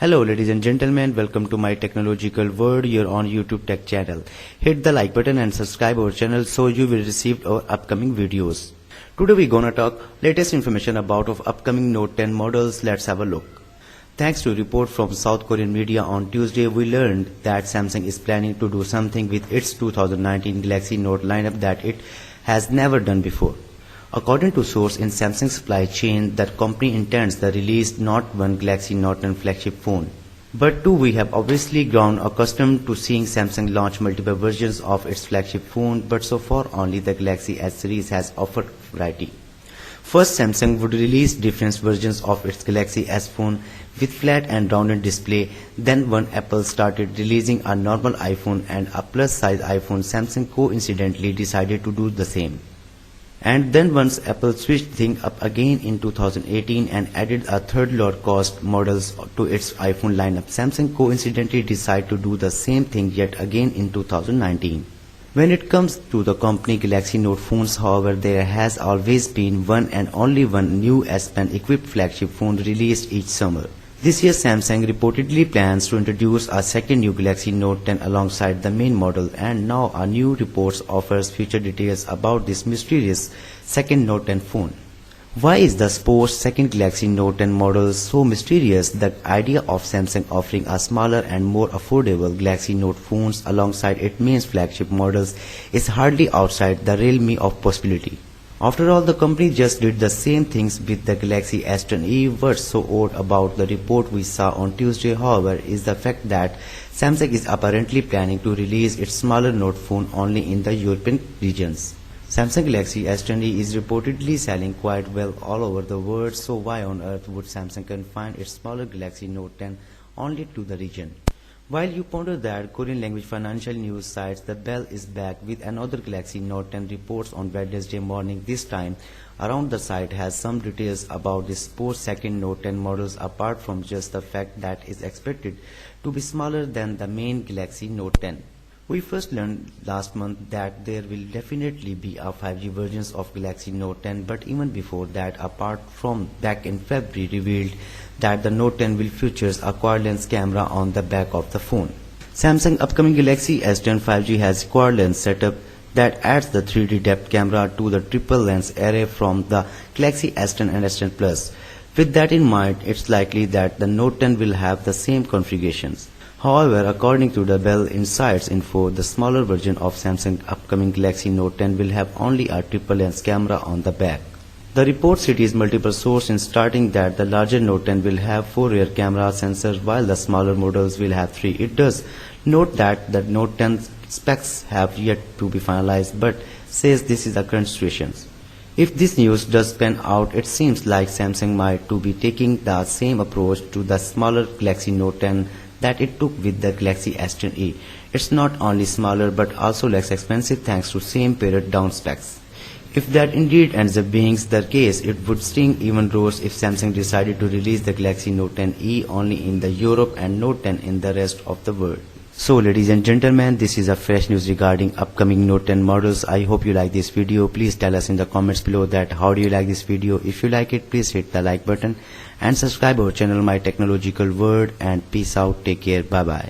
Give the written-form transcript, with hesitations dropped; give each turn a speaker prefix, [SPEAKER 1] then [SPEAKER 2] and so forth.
[SPEAKER 1] Hello ladies and gentlemen, welcome to my technological world here on YouTube Tech channel. Hit the like button and subscribe our channel so you will receive our upcoming videos. Today we gonna talk latest information about of upcoming Note 10 models. Let's have a look. Thanks to a report from South Korean media on Tuesday, we learned that Samsung is planning to do something with its 2019 Galaxy Note lineup that it has never done before. According to source in Samsung supply chain, the company intends to release not one Galaxy Note 10 flagship phone, but two. We have obviously grown accustomed to seeing Samsung launch multiple versions of its flagship phone, but so far only the Galaxy S series has offered variety. First, Samsung would release different versions of its Galaxy S phone with flat and rounded display. Then when Apple started releasing a normal iPhone and a plus size iPhone, Samsung coincidentally decided to do the same. And then once Apple switched things up again in 2018 and added a third lower cost models to its iPhone lineup, Samsung coincidentally decided to do the same thing yet again in 2019. When it comes to the company Galaxy Note phones, however, there has always been one and only one new S Pen equipped flagship phone released each summer. This year Samsung reportedly plans to introduce a second new Galaxy Note 10 alongside the main model, and now a new report offers future details about this mysterious second Note 10 phone. Why is the supposed second Galaxy Note 10 model so mysterious? The idea of Samsung offering a smaller and more affordable Galaxy Note phones alongside its main flagship models is hardly outside the realm of possibility. After all, the company just did the same things with the Galaxy S10e. What's so odd about the report we saw on Tuesday, however, is the fact that Samsung is apparently planning to release its smaller Note phone only in the European regions. Samsung Galaxy S10e is reportedly selling quite well all over the world, so why on earth would Samsung confine its smaller Galaxy Note 10 only to the region? While you ponder that, Korean language financial news sites The Bell is back with another Galaxy Note 10 reports on Wednesday morning. This time around, the site has some details about this supposed second Note 10 models apart from just the fact that it is expected to be smaller than the main Galaxy Note 10. We first learned last month that there will definitely be a 5G versions of Galaxy Note 10, but even before that, apart from back in February revealed that the Note 10 will feature a quad lens camera on the back of the phone. Samsung upcoming Galaxy S10 5G has quad lens setup that adds the 3D depth camera to the triple lens array from the Galaxy S10 and S10 Plus. With that in mind, it's likely that the Note 10 will have the same configurations. However, according to the Bell Insights info, the smaller version of Samsung upcoming Galaxy Note 10 will have only a triple lens camera on the back. The report cites multiple sources starting that the larger Note 10 will have 4 rear camera sensors while the smaller models will have 3. It does note that the Note 10 specs have yet to be finalized, but says this is the current situation. If this news does pan out, it seems like Samsung might to be taking the same approach to the smaller Galaxy Note 10 that it took with the Galaxy S10e. It's not only smaller but also less expensive thanks to same pared down specs. If that indeed ends up being the case, it would sting even worse if Samsung decided to release the Galaxy Note 10e only in the Europe and Note 10 in the rest of the world. So ladies and gentlemen, this is a fresh news regarding upcoming Note 10 models. I hope you like this video. Please tell us in the comments below that how do you like this video. If you like it, please hit the like button and subscribe our channel My Technological World, and peace out. Take care. Bye bye.